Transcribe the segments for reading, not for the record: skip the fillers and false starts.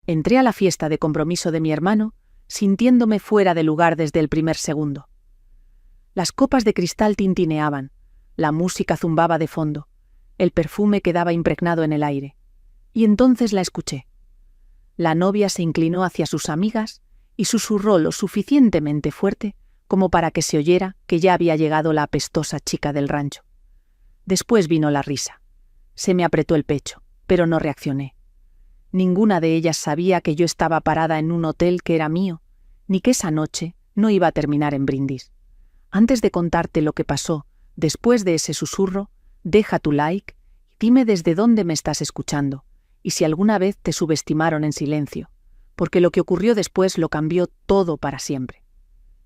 Entré a la fiesta de compromiso de mi hermano, sintiéndome fuera de lugar desde el primer segundo. Las copas de cristal tintineaban, la música zumbaba de fondo, el perfume quedaba impregnado en el aire. Y entonces la escuché. La novia se inclinó hacia sus amigas y susurró lo suficientemente fuerte como para que se oyera que ya había llegado la apestosa chica del rancho. Después vino la risa. Se me apretó el pecho, pero no reaccioné. Ninguna de ellas sabía que yo estaba parada en un hotel que era mío, ni que esa noche no iba a terminar en brindis. Antes de contarte lo que pasó después de ese susurro, deja tu like y dime desde dónde me estás escuchando, y si alguna vez te subestimaron en silencio, porque lo que ocurrió después lo cambió todo para siempre.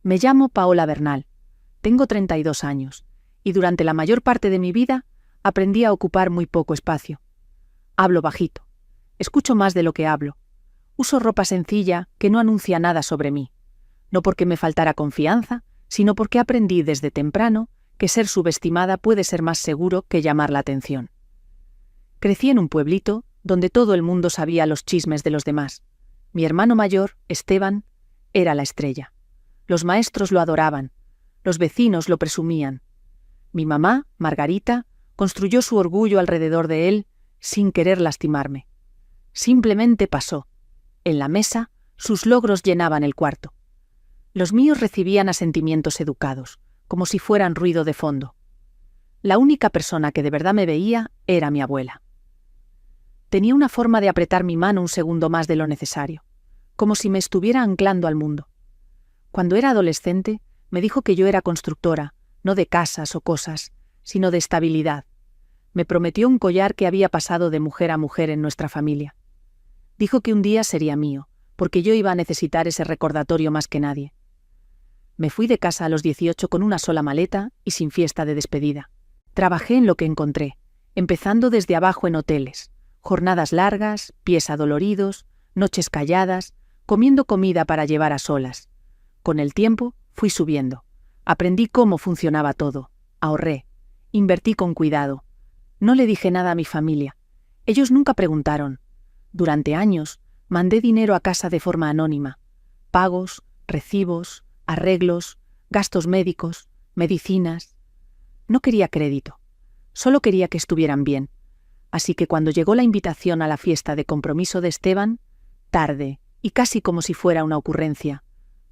Me llamo Paola Bernal, tengo 32 años, y durante la mayor parte de mi vida aprendí a ocupar muy poco espacio. Hablo bajito, escucho más de lo que hablo, uso ropa sencilla que no anuncia nada sobre mí, no porque me faltara confianza, sino porque aprendí desde temprano que ser subestimada puede ser más seguro que llamar la atención. Crecí en un pueblito donde todo el mundo sabía los chismes de los demás. Mi hermano mayor, Esteban, era la estrella. Los maestros lo adoraban, los vecinos lo presumían. Mi mamá, Margarita, construyó su orgullo alrededor de él sin querer lastimarme. Simplemente pasó. En la mesa, sus logros llenaban el cuarto. Los míos recibían asentimientos educados, como si fueran ruido de fondo. La única persona que de verdad me veía era mi abuela. Tenía una forma de apretar mi mano un segundo más de lo necesario, como si me estuviera anclando al mundo. Cuando era adolescente, me dijo que yo era constructora, no de casas o cosas, sino de estabilidad. Me prometió un collar que había pasado de mujer a mujer en nuestra familia. Dijo que un día sería mío, porque yo iba a necesitar ese recordatorio más que nadie. Me fui de casa a los 18 con una sola maleta y sin fiesta de despedida. Trabajé en lo que encontré, empezando desde abajo en hoteles, jornadas largas, pies adoloridos, noches calladas, comiendo comida para llevar a solas. Con el tiempo fui subiendo. Aprendí cómo funcionaba todo. Ahorré. Invertí con cuidado. No le dije nada a mi familia. Ellos nunca preguntaron. Durante años mandé dinero a casa de forma anónima. Pagos, recibos, arreglos, gastos médicos, medicinas. No quería crédito. Solo quería que estuvieran bien. Así que cuando llegó la invitación a la fiesta de compromiso de Esteban, tarde y casi como si fuera una ocurrencia.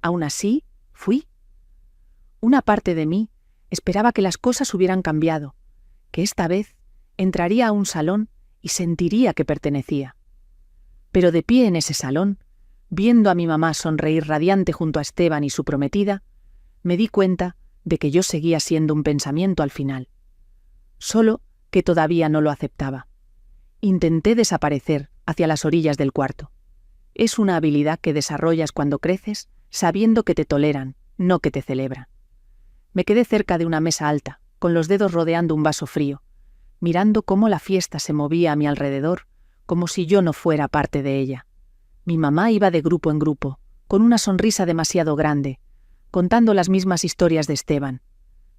Aún así, fui. Una parte de mí esperaba que las cosas hubieran cambiado, que esta vez entraría a un salón y sentiría que pertenecía. Pero de pie en ese salón, viendo a mi mamá sonreír radiante junto a Esteban y su prometida, me di cuenta de que yo seguía siendo un pensamiento al final. Solo que todavía no lo aceptaba. Intenté desaparecer hacia las orillas del cuarto. Es una habilidad que desarrollas cuando creces, sabiendo que te toleran, no que te celebran. Me quedé cerca de una mesa alta, con los dedos rodeando un vaso frío, mirando cómo la fiesta se movía a mi alrededor, como si yo no fuera parte de ella. Mi mamá iba de grupo en grupo, con una sonrisa demasiado grande, contando las mismas historias de Esteban.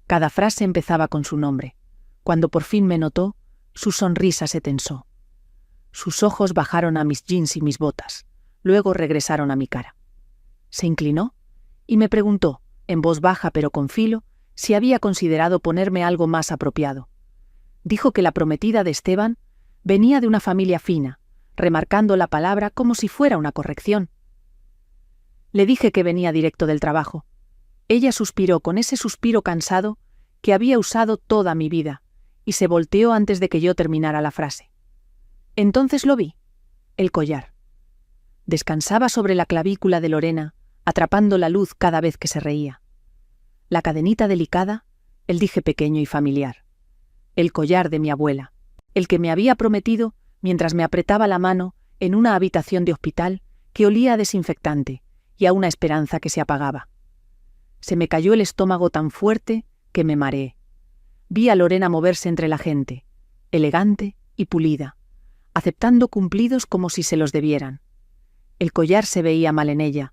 Cada frase empezaba con su nombre. Cuando por fin me notó, su sonrisa se tensó. Sus ojos bajaron a mis jeans y mis botas, luego regresaron a mi cara. Se inclinó y me preguntó, en voz baja pero con filo, si había considerado ponerme algo más apropiado. Dijo que la prometida de Esteban venía de una familia fina, remarcando la palabra como si fuera una corrección. Le dije que venía directo del trabajo. Ella suspiró con ese suspiro cansado que había usado toda mi vida, y se volteó antes de que yo terminara la frase. Entonces lo vi, el collar. Descansaba sobre la clavícula de Lorena, atrapando la luz cada vez que se reía. La cadenita delicada, el dije pequeño y familiar. El collar de mi abuela, el que me había prometido mientras me apretaba la mano en una habitación de hospital que olía a desinfectante y a una esperanza que se apagaba. Se me cayó el estómago tan fuerte que me mareé. Vi a Lorena moverse entre la gente, elegante y pulida, aceptando cumplidos como si se los debieran. El collar se veía mal en ella,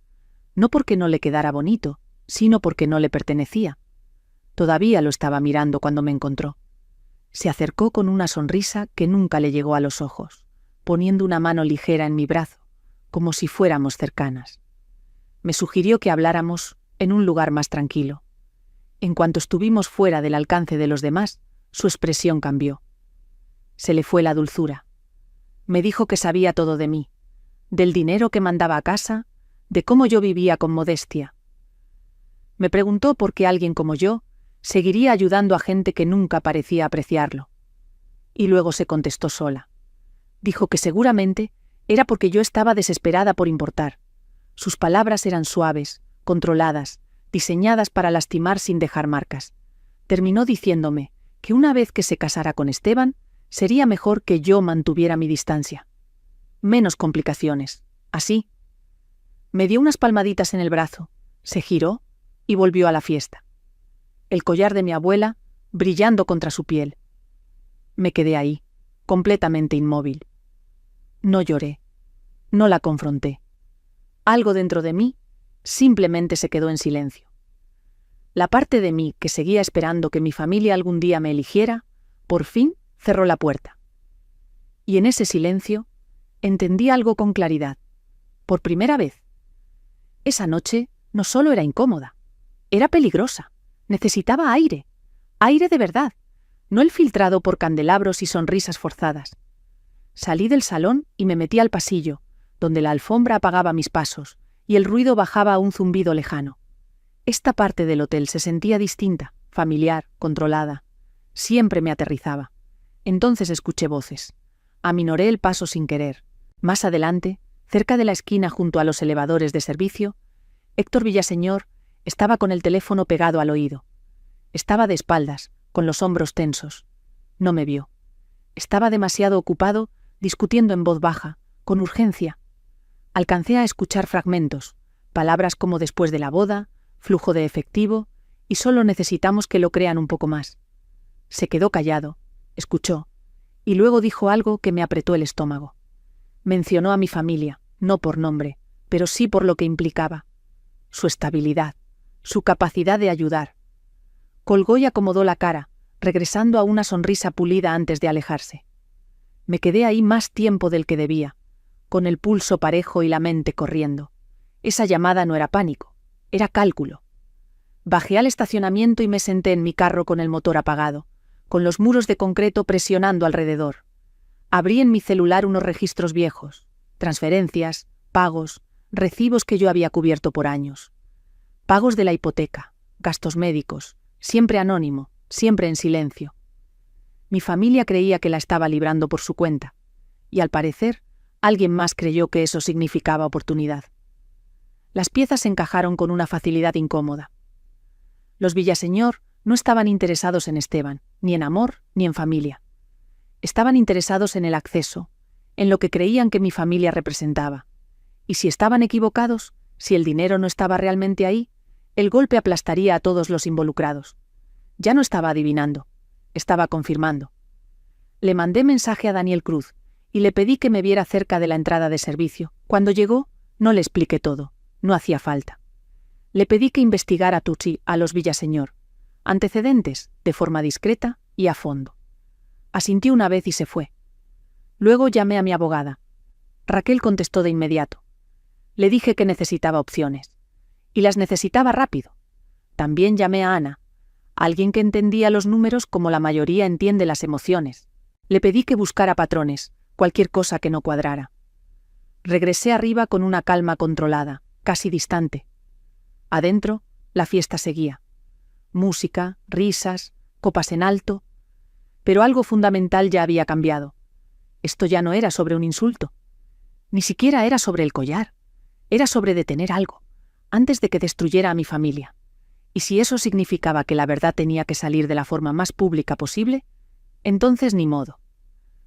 no porque no le quedara bonito, sino porque no le pertenecía. Todavía lo estaba mirando cuando me encontró. Se acercó con una sonrisa que nunca le llegó a los ojos, poniendo una mano ligera en mi brazo, como si fuéramos cercanas. Me sugirió que habláramos en un lugar más tranquilo. En cuanto estuvimos fuera del alcance de los demás, su expresión cambió. Se le fue la dulzura. Me dijo que sabía todo de mí, del dinero que mandaba a casa, de cómo yo vivía con modestia. Me preguntó por qué alguien como yo seguiría ayudando a gente que nunca parecía apreciarlo. Y luego se contestó sola. Dijo que seguramente era porque yo estaba desesperada por importar. Sus palabras eran suaves, controladas, diseñadas para lastimar sin dejar marcas. Terminó diciéndome que una vez que se casara con Esteban, sería mejor que yo mantuviera mi distancia. Menos complicaciones. Así. Me dio unas palmaditas en el brazo, se giró y volvió a la fiesta. El collar de mi abuela brillando contra su piel. Me quedé ahí, completamente inmóvil. No lloré. No la confronté. Algo dentro de mí simplemente se quedó en silencio. La parte de mí que seguía esperando que mi familia algún día me eligiera, por fin cerró la puerta. Y en ese silencio entendí algo con claridad. Por primera vez. Esa noche no solo era incómoda, era peligrosa. Necesitaba aire. Aire de verdad, no el filtrado por candelabros y sonrisas forzadas. Salí del salón y me metí al pasillo, donde la alfombra apagaba mis pasos y el ruido bajaba a un zumbido lejano. Esta parte del hotel se sentía distinta, familiar, controlada. Siempre me aterrizaba. Entonces escuché voces. Aminoré el paso sin querer. Más adelante, cerca de la esquina junto a los elevadores de servicio, Héctor Villaseñor estaba con el teléfono pegado al oído. Estaba de espaldas, con los hombros tensos. No me vio. Estaba demasiado ocupado discutiendo en voz baja, con urgencia. Alcancé a escuchar fragmentos, palabras como después de la boda, flujo de efectivo, y solo necesitamos que lo crean un poco más. Se quedó callado, escuchó, y luego dijo algo que me apretó el estómago. Mencionó a mi familia, no por nombre, pero sí por lo que implicaba. Su estabilidad, su capacidad de ayudar. Colgó y acomodó la cara, regresando a una sonrisa pulida antes de alejarse. Me quedé ahí más tiempo del que debía, con el pulso parejo y la mente corriendo. Esa llamada no era pánico, era cálculo. Bajé al estacionamiento y me senté en mi carro con el motor apagado, con los muros de concreto presionando alrededor. Abrí en mi celular unos registros viejos, transferencias, pagos, recibos que yo había cubierto por años. Pagos de la hipoteca, gastos médicos, siempre anónimo, siempre en silencio. Mi familia creía que la estaba librando por su cuenta, y al parecer, alguien más creyó que eso significaba oportunidad. Las piezas se encajaron con una facilidad incómoda. Los Villaseñor no estaban interesados en Esteban, ni en amor, ni en familia. Estaban interesados en el acceso, en lo que creían que mi familia representaba. Y si estaban equivocados, si el dinero no estaba realmente ahí, el golpe aplastaría a todos los involucrados. Ya no estaba adivinando, estaba confirmando. Le mandé mensaje a Daniel Cruz y le pedí que me viera cerca de la entrada de servicio. Cuando llegó, no le expliqué todo, no hacía falta. Le pedí que investigara a Tucci, a los Villaseñor. Antecedentes, de forma discreta y a fondo. Asintió una vez y se fue. Luego llamé a mi abogada. Raquel contestó de inmediato. Le dije que necesitaba opciones. Y las necesitaba rápido. También llamé a Ana, alguien que entendía los números como la mayoría entiende las emociones. Le pedí que buscara patrones, cualquier cosa que no cuadrara. Regresé arriba con una calma controlada, casi distante. Adentro, la fiesta seguía. Música, risas, copas en alto. Pero algo fundamental ya había cambiado. Esto ya no era sobre un insulto. Ni siquiera era sobre el collar. Era sobre detener algo, antes de que destruyera a mi familia. Y si eso significaba que la verdad tenía que salir de la forma más pública posible, entonces ni modo.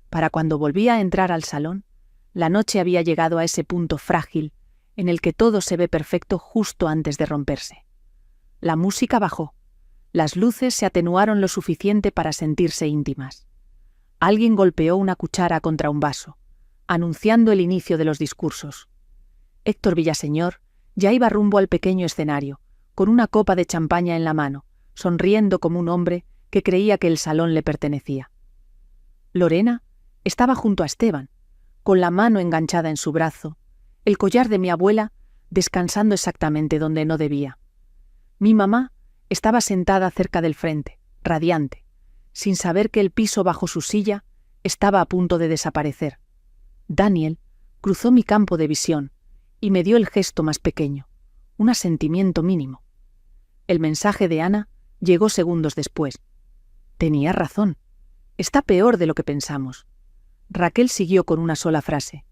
Para cuando volvía a entrar al salón, la noche había llegado a ese punto frágil en el que todo se ve perfecto justo antes de romperse. La música bajó. Las luces se atenuaron lo suficiente para sentirse íntimas. Alguien golpeó una cuchara contra un vaso, anunciando el inicio de los discursos. Héctor Villaseñor ya iba rumbo al pequeño escenario, con una copa de champaña en la mano, sonriendo como un hombre que creía que el salón le pertenecía. Lorena estaba junto a Esteban, con la mano enganchada en su brazo, el collar de mi abuela, descansando exactamente donde no debía. Mi mamá estaba sentada cerca del frente, radiante, sin saber que el piso bajo su silla estaba a punto de desaparecer. Daniel cruzó mi campo de visión y me dio el gesto más pequeño, un asentimiento mínimo. El mensaje de Ana llegó segundos después. Tenía razón. Está peor de lo que pensamos. Raquel siguió con una sola frase.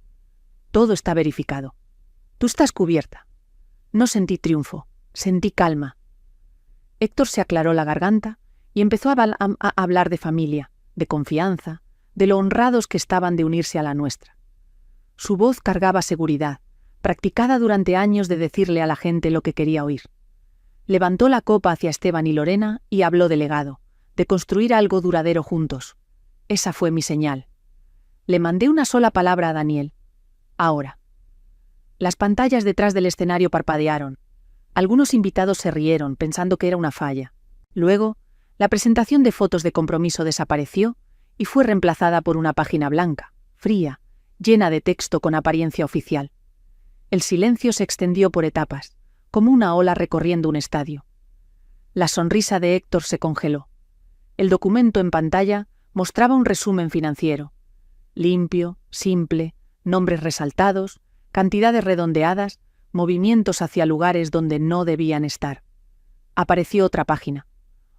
Todo está verificado. Tú estás cubierta. No sentí triunfo, sentí calma. Héctor se aclaró la garganta y empezó a hablar de familia, de confianza, de lo honrados que estaban de unirse a la nuestra. Su voz cargaba seguridad, practicada durante años de decirle a la gente lo que quería oír. Levantó la copa hacia Esteban y Lorena y habló de legado, de construir algo duradero juntos. Esa fue mi señal. Le mandé una sola palabra a Daniel. Ahora. Las pantallas detrás del escenario parpadearon. Algunos invitados se rieron, pensando que era una falla. Luego, la presentación de fotos de compromiso desapareció y fue reemplazada por una página blanca, fría, llena de texto con apariencia oficial. El silencio se extendió por etapas, como una ola recorriendo un estadio. La sonrisa de Héctor se congeló. El documento en pantalla mostraba un resumen financiero. Limpio, simple, nombres resaltados, cantidades redondeadas, movimientos hacia lugares donde no debían estar. Apareció otra página.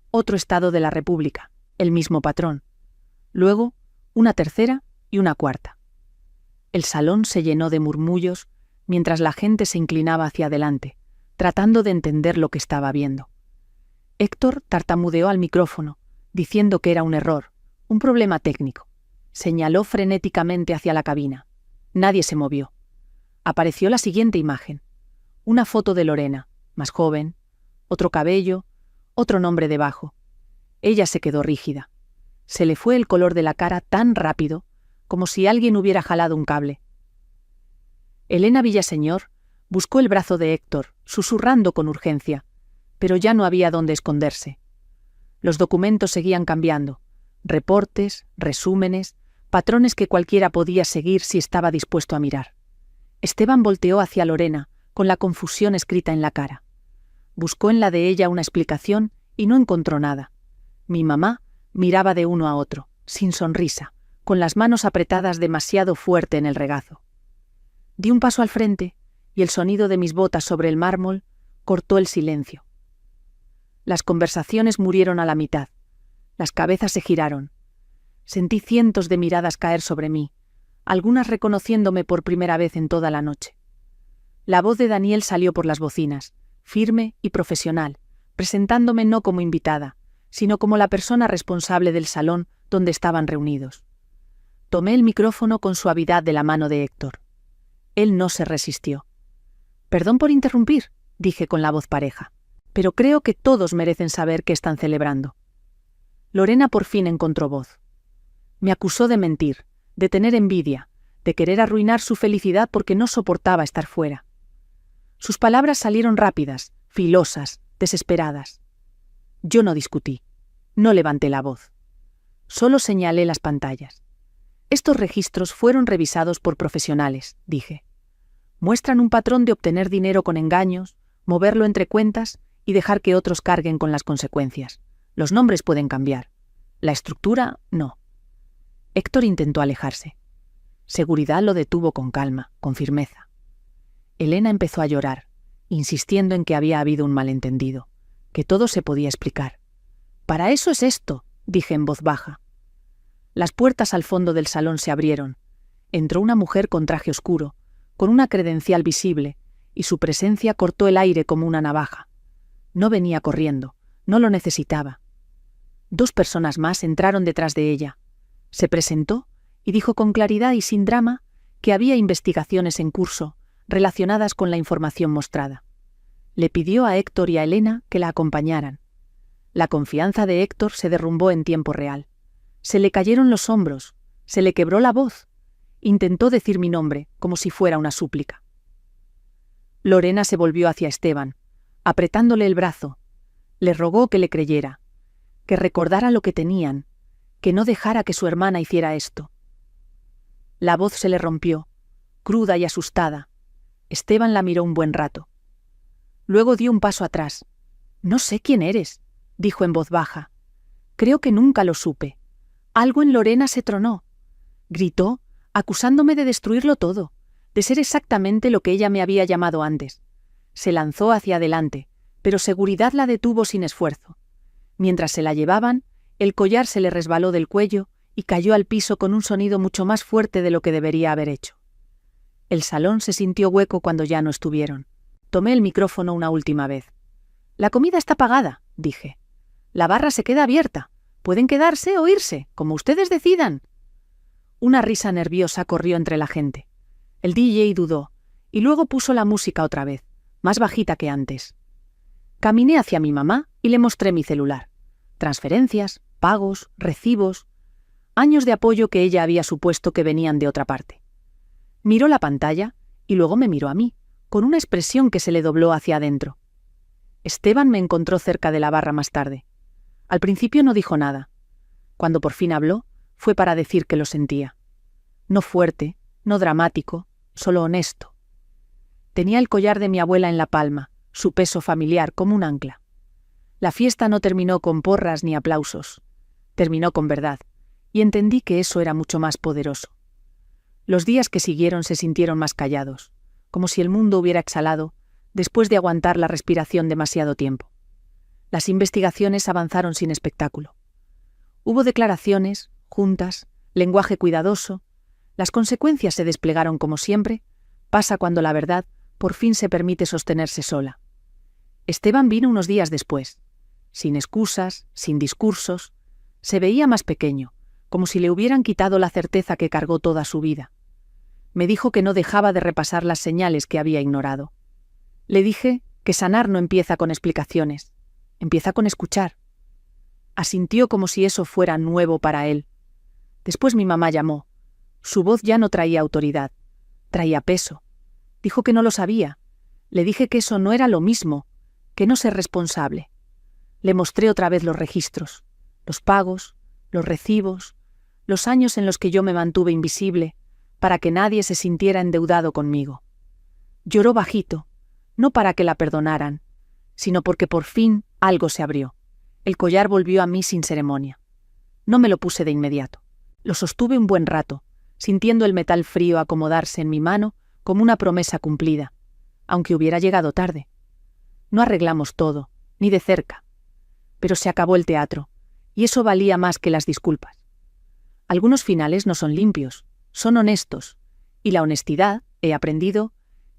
Otro estado de la República, el mismo patrón. Luego, una tercera y una cuarta. El salón se llenó de murmullos mientras la gente se inclinaba hacia adelante, tratando de entender lo que estaba viendo. Héctor tartamudeó al micrófono, diciendo que era un error, un problema técnico. Señaló frenéticamente hacia la cabina. Nadie se movió. Apareció la siguiente imagen. Una foto de Lorena, más joven, otro cabello, otro nombre debajo. Ella se quedó rígida. Se le fue el color de la cara tan rápido como si alguien hubiera jalado un cable. Elena Villaseñor buscó el brazo de Héctor, susurrando con urgencia, pero ya no había dónde esconderse. Los documentos seguían cambiando. Reportes, resúmenes, patrones que cualquiera podía seguir si estaba dispuesto a mirar. Esteban volteó hacia Lorena, con la confusión escrita en la cara. Buscó en la de ella una explicación y no encontró nada. Mi mamá miraba de uno a otro, sin sonrisa, con las manos apretadas demasiado fuerte en el regazo. Di un paso al frente y el sonido de mis botas sobre el mármol cortó el silencio. Las conversaciones murieron a la mitad. Las cabezas se giraron. Sentí cientos de miradas caer sobre mí, algunas reconociéndome por primera vez en toda la noche. La voz de Daniel salió por las bocinas, firme y profesional, presentándome no como invitada, sino como la persona responsable del salón donde estaban reunidos. Tomé el micrófono con suavidad de la mano de Héctor. Él no se resistió. «Perdón por interrumpir», dije con la voz pareja, «pero creo que todos merecen saber qué están celebrando». Lorena por fin encontró voz. Me acusó de mentir, de tener envidia, de querer arruinar su felicidad porque no soportaba estar fuera. Sus palabras salieron rápidas, filosas, desesperadas. Yo no discutí, no levanté la voz. Solo señalé las pantallas. Estos registros fueron revisados por profesionales, dije. Muestran un patrón de obtener dinero con engaños, moverlo entre cuentas y dejar que otros carguen con las consecuencias. Los nombres pueden cambiar. La estructura, no. Héctor intentó alejarse. Seguridad lo detuvo con calma, con firmeza. Elena empezó a llorar, insistiendo en que había habido un malentendido, que todo se podía explicar. «Para eso es esto», dije en voz baja. Las puertas al fondo del salón se abrieron. Entró una mujer con traje oscuro, con una credencial visible, y su presencia cortó el aire como una navaja. No venía corriendo, no lo necesitaba. 2 personas más entraron detrás de ella. Se presentó y dijo con claridad y sin drama que había investigaciones en curso relacionadas con la información mostrada. Le pidió a Héctor y a Elena que la acompañaran. La confianza de Héctor se derrumbó en tiempo real. Se le cayeron los hombros, se le quebró la voz. Intentó decir mi nombre, como si fuera una súplica. Lorena se volvió hacia Esteban, apretándole el brazo. Le rogó que le creyera, que recordara lo que tenían, que no dejara que su hermana hiciera esto. La voz se le rompió, cruda y asustada. Esteban la miró un buen rato. Luego dio un paso atrás. «No sé quién eres», dijo en voz baja. «Creo que nunca lo supe. Algo en Lorena se tronó». Gritó, acusándome de destruirlo todo, de ser exactamente lo que ella me había llamado antes. Se lanzó hacia adelante, pero seguridad la detuvo sin esfuerzo. Mientras se la llevaban, el collar se le resbaló del cuello y cayó al piso con un sonido mucho más fuerte de lo que debería haber hecho. El salón se sintió hueco cuando ya no estuvieron. Tomé el micrófono una última vez. «La comida está pagada», dije. «La barra se queda abierta. Pueden quedarse o irse, como ustedes decidan». Una risa nerviosa corrió entre la gente. El DJ dudó, y luego puso la música otra vez, más bajita que antes. Caminé hacia mi mamá y le mostré mi celular. Transferencias, pagos, recibos, años de apoyo que ella había supuesto que venían de otra parte. Miró la pantalla y luego me miró a mí, con una expresión que se le dobló hacia adentro. Esteban me encontró cerca de la barra más tarde. Al principio no dijo nada. Cuando por fin habló, fue para decir que lo sentía. No fuerte, no dramático, solo honesto. Tenía el collar de mi abuela en la palma, su peso familiar como un ancla. La fiesta no terminó con porras ni aplausos. Terminó con verdad, y entendí que eso era mucho más poderoso. Los días que siguieron se sintieron más callados, como si el mundo hubiera exhalado después de aguantar la respiración demasiado tiempo. Las investigaciones avanzaron sin espectáculo. Hubo declaraciones, juntas, lenguaje cuidadoso. Las consecuencias se desplegaron como siempre. Pasa cuando la verdad por fin se permite sostenerse sola. Esteban vino unos días después. Sin excusas, sin discursos. Se veía más pequeño, como si le hubieran quitado la certeza que cargó toda su vida. Me dijo que no dejaba de repasar las señales que había ignorado. Le dije que sanar no empieza con explicaciones, empieza con escuchar. Asintió como si eso fuera nuevo para él. Después mi mamá llamó. Su voz ya no traía autoridad, traía peso. Dijo que no lo sabía. Le dije que eso no era lo mismo, que no ser responsable. Le mostré otra vez los registros, los pagos, los recibos, los años en los que yo me mantuve invisible, para que nadie se sintiera endeudado conmigo. Lloró bajito, no para que la perdonaran, sino porque por fin algo se abrió. El collar volvió a mí sin ceremonia. No me lo puse de inmediato. Lo sostuve un buen rato, sintiendo el metal frío acomodarse en mi mano como una promesa cumplida, aunque hubiera llegado tarde. No arreglamos todo, ni de cerca. Pero se acabó el teatro, y eso valía más que las disculpas. Algunos finales no son limpios, son honestos, y la honestidad, he aprendido,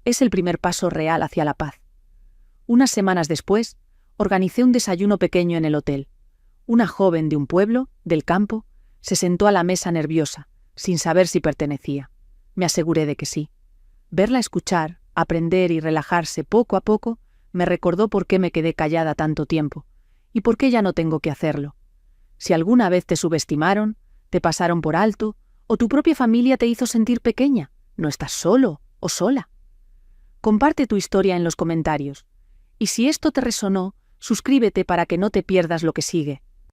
es el primer paso real hacia la paz. Unas semanas después, organicé un desayuno pequeño en el hotel. Una joven de un pueblo, del campo, se sentó a la mesa nerviosa, sin saber si pertenecía. Me aseguré de que sí. Verla escuchar, aprender y relajarse poco a poco me recordó por qué me quedé callada tanto tiempo, y por qué ya no tengo que hacerlo. Si alguna vez te subestimaron, te pasaron por alto, o tu propia familia te hizo sentir pequeña, no estás solo o sola. Comparte tu historia en los comentarios. Y si esto te resonó, suscríbete para que no te pierdas lo que sigue.